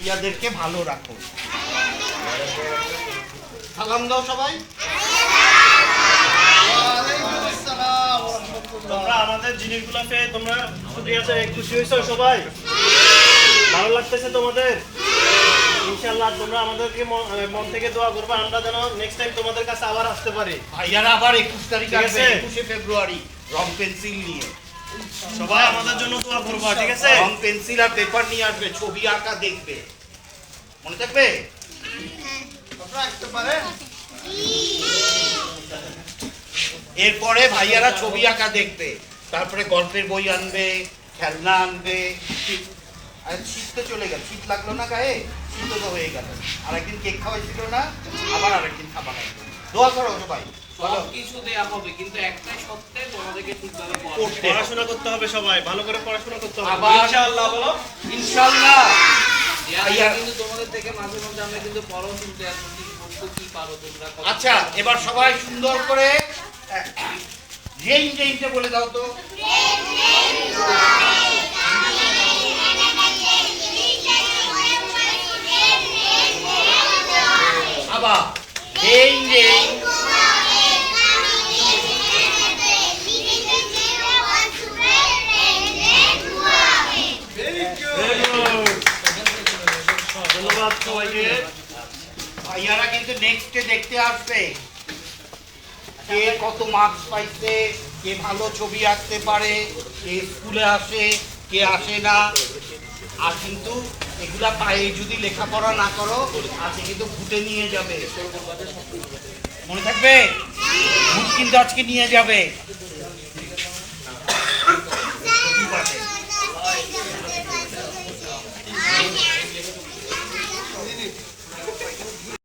ইয়াদেরকে ভালো রাখো। সালাম দাও সবাই। তোমরা আমাদের জিনিসগুলো পেয়ে তোমরা খুশি হয়েছো সবাই? ভালো লাগতেছে তোমাদের? ইনশাআল্লাহ তোমরা আমাদেরকে মন থেকে দোয়া করবে, আমরা যেন নেক্সট টাইম তোমাদের কাছে আবার আসতে পারি। ভাইয়ারা আবার 21 তারিখ আসবে, 21শে ফেব্রুয়ারি, রং পেন্সিল নিয়ে। সবাই আমাদের জন্য দোয়া করবা, ঠিক আছে? রং পেন্সিল আর পেপার নিয়ে আসবে, ছবি আঁকা দেখবে, মনে থাকবে? এরপরে ভাইয়ারা ছবি আঁকা দেখবে, তারপরে গল্পের বই আনবে, খেলনা আনবে। শীত তো চলে গেল, শীত লাগলো না গায়ে, শীত তো হয়ে গেল। আরেকদিন কেক খাওয়াইছিল না, আবার আরেকদিন খাবার আসবে। দোয়া করো সবাই। কিছু দেয়া হবে, কিন্তু একটাই সত্যি, তোমাদেরকে ঠিকভাবে পড়াশোনা করতে হবে, সবাই ভালো করে পড়াশোনা করতে হবে। ইনশাআল্লাহ বলো, ইনশাআল্লাহ। কিন্তু তোমাদের থেকে মাঝে মাঝে আমরা কিন্তু পড়াও শুনতে আসছি, কি পারো তোমরা। আচ্ছা, এবার সবাই সুন্দর করে রেঞ্জে বলে দাও তো। আবার রেঞ্জে। ধন্যবাদ সবাইকে। ভাইয়ারা কিন্তু নেক্সটে দেখতে আসবে কে কত মার্কস পাইছে, কে ভালো ছবি আঁকতে পারে, কে স্কুলে আসে, কে আসে না। আর কিন্তু এগুলা পায়ে যদি লেখাপড়া না করো, আজকে কিন্তু ঘুটে নিয়ে যাবে, মনে থাকবে? ভূত কিন্তু আজকে নিয়ে যাবে।